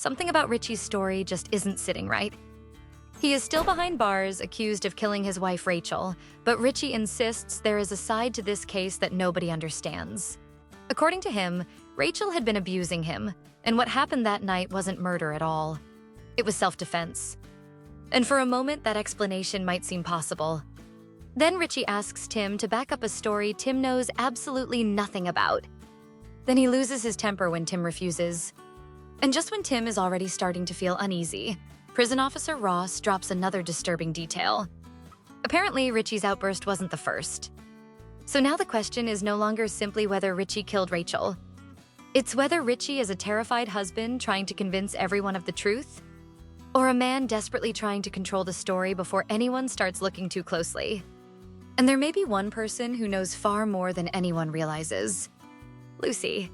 something about Richie's story just isn't sitting right. He is still behind bars, accused of killing his wife Rachel, but Richie insists there is a side to this case that nobody understands. According to him, Rachel had been abusing him, and what happened that night wasn't murder at all. It was self-defense. And for a moment, that explanation might seem possible. Then Richie asks Tim to back up a story Tim knows absolutely nothing about. Then he loses his temper when Tim refuses. And just when Tim is already starting to feel uneasy, prison officer Ross drops another disturbing detail. Apparently, Richie's outburst wasn't the first. So now the question is no longer simply whether Richie killed Rachel. It's whether Richie is a terrified husband trying to convince everyone of the truth, or a man desperately trying to control the story before anyone starts looking too closely. And there may be one person who knows far more than anyone realizes. Lucy.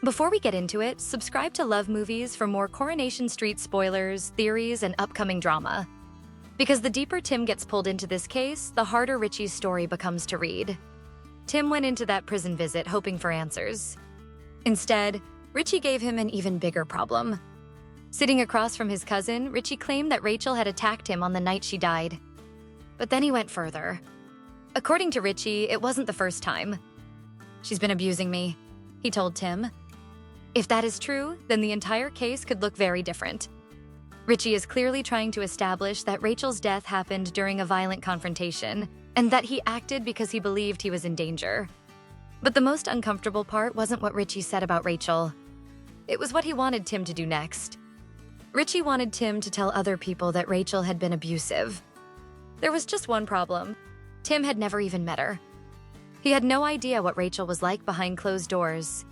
Before we get into it, subscribe to Love Movies for more Coronation Street spoilers, theories, and upcoming drama. Because the deeper Tim gets pulled into this case, the harder Richie's story becomes to read. Tim went into that prison visit hoping for answers. Instead, Richie gave him an even bigger problem. Sitting across from his cousin, Richie claimed that Rachel had attacked him on the night she died. But then he went further. According to Richie, it wasn't the first time. "She's been abusing me," he told Tim. If that is true, then the entire case could look very different. Richie is clearly trying to establish that Rachel's death happened during a violent confrontation, and that he acted because he believed he was in danger. But the most uncomfortable part wasn't what Richie said about Rachel. It was what he wanted Tim to do next. Richie wanted Tim to tell other people that Rachel had been abusive. There was just one problem. Tim had never even met her. He had no idea what Rachel was like behind closed doors.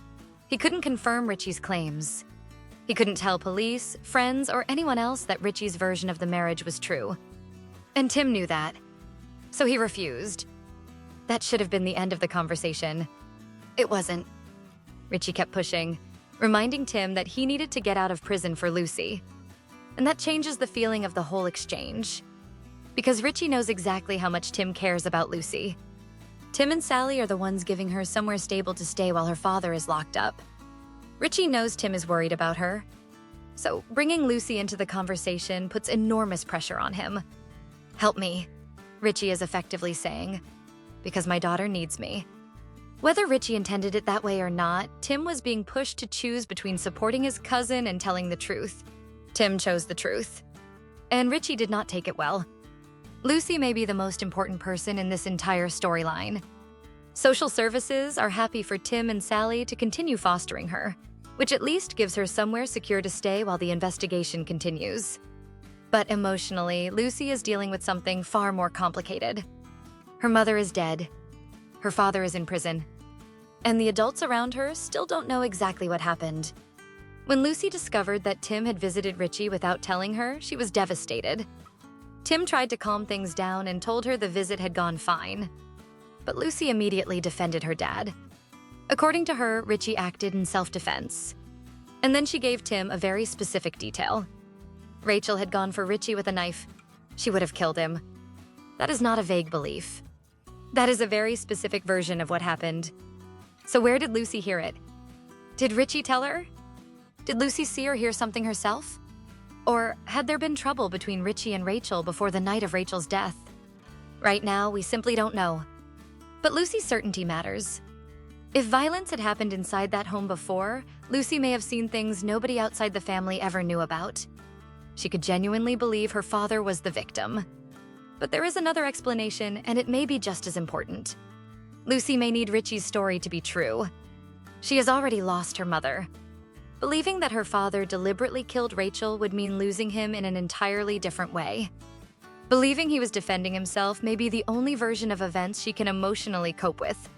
He couldn't confirm Richie's claims. He couldn't tell police, friends, or anyone else that Richie's version of the marriage was true. And Tim knew that. So he refused. That should have been the end of the conversation. It wasn't. Richie kept pushing, reminding Tim that he needed to get out of prison for Lucy. And that changes the feeling of the whole exchange. Because Richie knows exactly how much Tim cares about Lucy. Tim and Sally are the ones giving her somewhere stable to stay while her father is locked up. Richie knows Tim is worried about her. So bringing Lucy into the conversation puts enormous pressure on him. "Help me," Richie is effectively saying, "because my daughter needs me." Whether Richie intended it that way or not, Tim was being pushed to choose between supporting his cousin and telling the truth. Tim chose the truth. And Richie did not take it well. Lucy may be the most important person in this entire storyline. Social services are happy for Tim and Sally to continue fostering her, which at least gives her somewhere secure to stay while the investigation continues. But emotionally, Lucy is dealing with something far more complicated. Her mother is dead. Her father is in prison. And the adults around her still don't know exactly what happened. When Lucy discovered that Tim had visited Richie without telling her, she was devastated. Tim tried to calm things down and told her the visit had gone fine. But Lucy immediately defended her dad. According to her, Richie acted in self-defense. And then she gave Tim a very specific detail. Rachel had gone for Richie with a knife. She would have killed him. That is not a vague belief. That is a very specific version of what happened. So where did Lucy hear it? Did Richie tell her? Did Lucy see or hear something herself? Or had there been trouble between Richie and Rachel before the night of Rachel's death? Right now, we simply don't know. But Lucy's certainty matters. If violence had happened inside that home before, Lucy may have seen things nobody outside the family ever knew about. She could genuinely believe her father was the victim. But there is another explanation, and it may be just as important. Lucy may need Richie's story to be true. She has already lost her mother. Believing that her father deliberately killed Rachel would mean losing him in an entirely different way. Believing he was defending himself may be the only version of events she can emotionally cope with.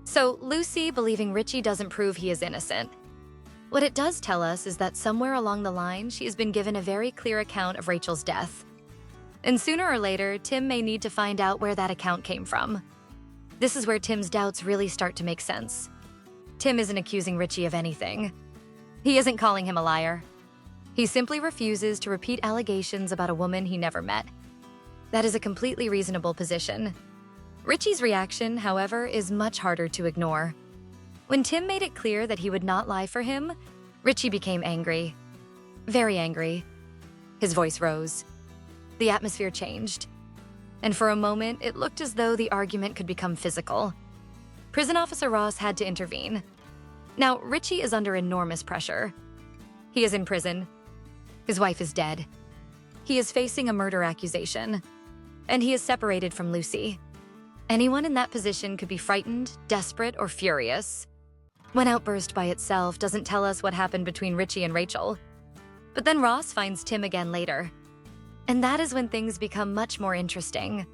So, Lucy believing Richie doesn't prove he is innocent. What it does tell us is that somewhere along the line, she has been given a very clear account of Rachel's death. And sooner or later, Tim may need to find out where that account came from. This is where Tim's doubts really start to make sense. Tim isn't accusing Richie of anything. He isn't calling him a liar. He simply refuses to repeat allegations about a woman he never met. That is a completely reasonable position. Richie's reaction, however, is much harder to ignore. When Tim made it clear that he would not lie for him, Richie became angry. Very angry. His voice rose. The atmosphere changed. And for a moment, it looked as though the argument could become physical. Prison Officer Ross had to intervene. Now, Richie is under enormous pressure. He is in prison. His wife is dead. He is facing a murder accusation. And he is separated from Lucy. Anyone in that position could be frightened, desperate, or furious. One outburst by itself doesn't tell us what happened between Richie and Rachel. But then Ross finds Tim again later. And that is when things become much more interesting.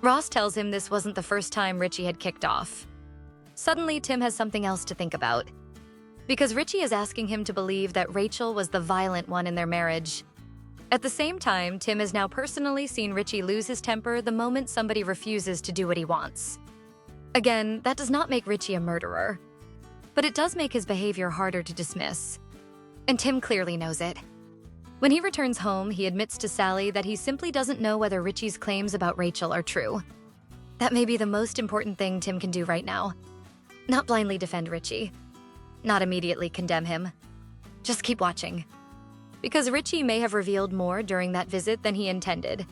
Ross tells him this wasn't the first time Richie had kicked off. Suddenly, Tim has something else to think about. Because Richie is asking him to believe that Rachel was the violent one in their marriage. At the same time, Tim has now personally seen Richie lose his temper the moment somebody refuses to do what he wants. Again, that does not make Richie a murderer. But it does make his behavior harder to dismiss. And Tim clearly knows it. When he returns home, he admits to Sally that he simply doesn't know whether Richie's claims about Rachel are true. That may be the most important thing Tim can do right now. Not blindly defend Richie. Not immediately condemn him. Just keep watching. Because Richie may have revealed more during that visit than he intended.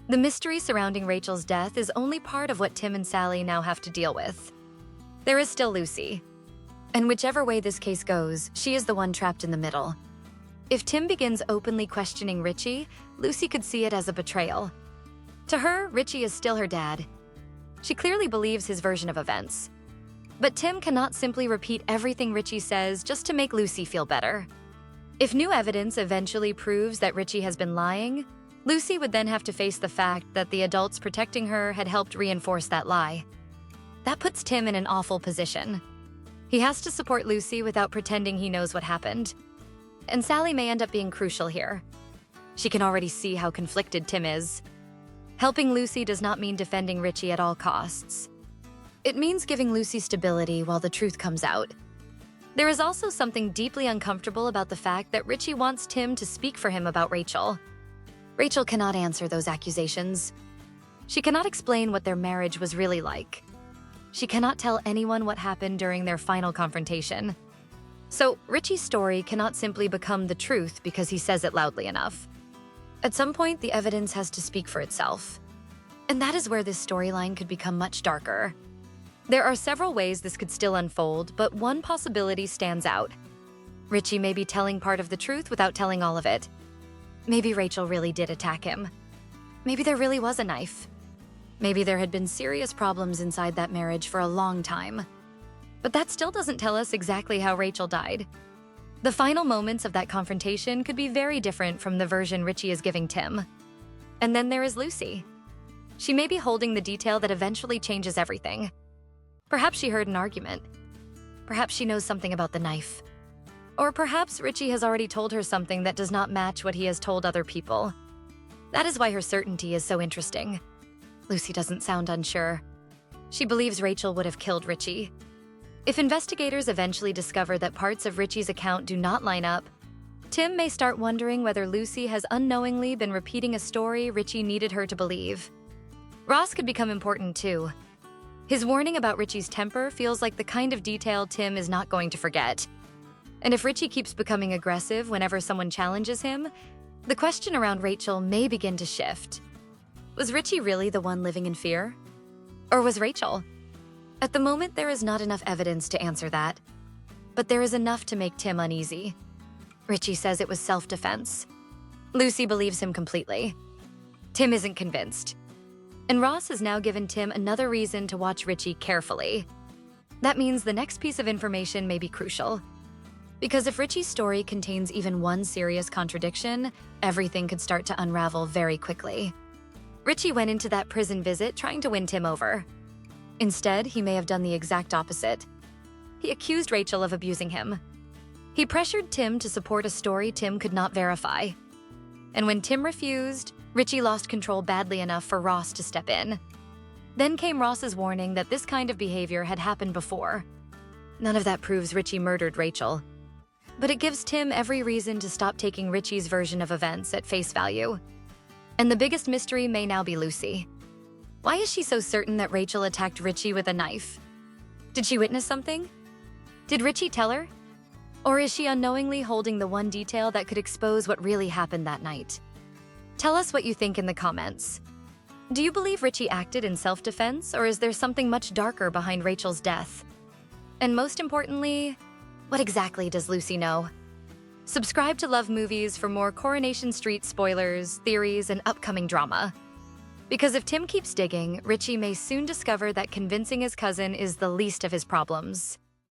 The mystery surrounding Rachel's death is only part of what Tim and Sally now have to deal with. There is still Lucy. And whichever way this case goes, she is the one trapped in the middle. If Tim begins openly questioning Richie, Lucy could see it as a betrayal. To her, Richie is still her dad. She clearly believes his version of events. But Tim cannot simply repeat everything Richie says just to make Lucy feel better. If new evidence eventually proves that Richie has been lying, Lucy would then have to face the fact that the adults protecting her had helped reinforce that lie. That puts Tim in an awful position. He has to support Lucy without pretending he knows what happened. And Sally may end up being crucial here. She can already see how conflicted Tim is. Helping Lucy does not mean defending Richie at all costs. It means giving Lucy stability while the truth comes out. There is also something deeply uncomfortable about the fact that Richie wants Tim to speak for him about Rachel. Rachel cannot answer those accusations. She cannot explain what their marriage was really like. She cannot tell anyone what happened during their final confrontation. So, Richie's story cannot simply become the truth because he says it loudly enough. At some point, the evidence has to speak for itself. And that is where this storyline could become much darker. There are several ways this could still unfold, but one possibility stands out. Richie may be telling part of the truth without telling all of it. Maybe Rachel really did attack him. Maybe there really was a knife. Maybe there had been serious problems inside that marriage for a long time. But that still doesn't tell us exactly how Rachel died. The final moments of that confrontation could be very different from the version Richie is giving Tim. And then there is Lucy. She may be holding the detail that eventually changes everything. Perhaps she heard an argument. Perhaps she knows something about the knife. Or perhaps Richie has already told her something that does not match what he has told other people. That is why her certainty is so interesting. Lucy doesn't sound unsure. She believes Rachel would have killed Richie. If investigators eventually discover that parts of Richie's account do not line up, Tim may start wondering whether Lucy has unknowingly been repeating a story Richie needed her to believe. Ross could become important too. His warning about Richie's temper feels like the kind of detail Tim is not going to forget. And if Richie keeps becoming aggressive whenever someone challenges him, the question around Rachel may begin to shift. Was Richie really the one living in fear? Or was Rachel? At the moment, there is not enough evidence to answer that. But there is enough to make Tim uneasy. Richie says it was self-defense. Lucy believes him completely. Tim isn't convinced. And Ross has now given Tim another reason to watch Richie carefully. That means the next piece of information may be crucial. Because if Richie's story contains even one serious contradiction, everything could start to unravel very quickly. Richie went into that prison visit trying to win Tim over. Instead, he may have done the exact opposite. He accused Rachel of abusing him. He pressured Tim to support a story Tim could not verify. And when Tim refused, Richie lost control badly enough for Ross to step in. Then came Ross's warning that this kind of behavior had happened before. None of that proves Richie murdered Rachel. But it gives Tim every reason to stop taking Richie's version of events at face value. And the biggest mystery may now be Lucy. Why is she so certain that Rachel attacked Richie with a knife? Did she witness something? Did Richie tell her? Or is she unknowingly holding the one detail that could expose what really happened that night? Tell us what you think in the comments. Do you believe Richie acted in self-defense, or is there something much darker behind Rachel's death? And most importantly, what exactly does Lucy know? Subscribe to Love Movies for more Coronation Street spoilers, theories, and upcoming drama. Because if Tim keeps digging, Richie may soon discover that convincing his cousin is the least of his problems.